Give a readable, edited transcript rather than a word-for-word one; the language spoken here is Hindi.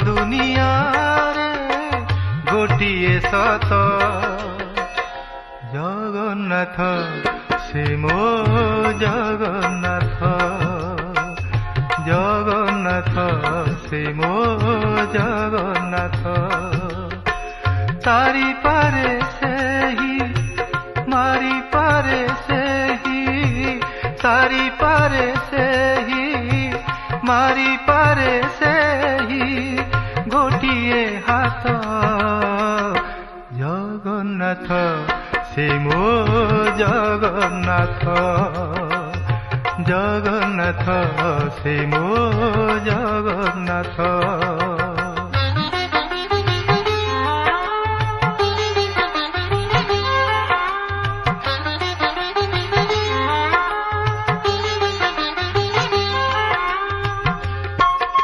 दुनियारे गोटिए सत जगन्नाथ से मो जगन्नाथ जगन्नाथ से मो जगन्नाथ तारी पारे से ही मारी पारे से ही तारी पारे से ही मारी पारे से ही गोटिए हाथ जगन्नाथ से मो जगन्नाथ जगन्नाथ से मो जगन्नाथ।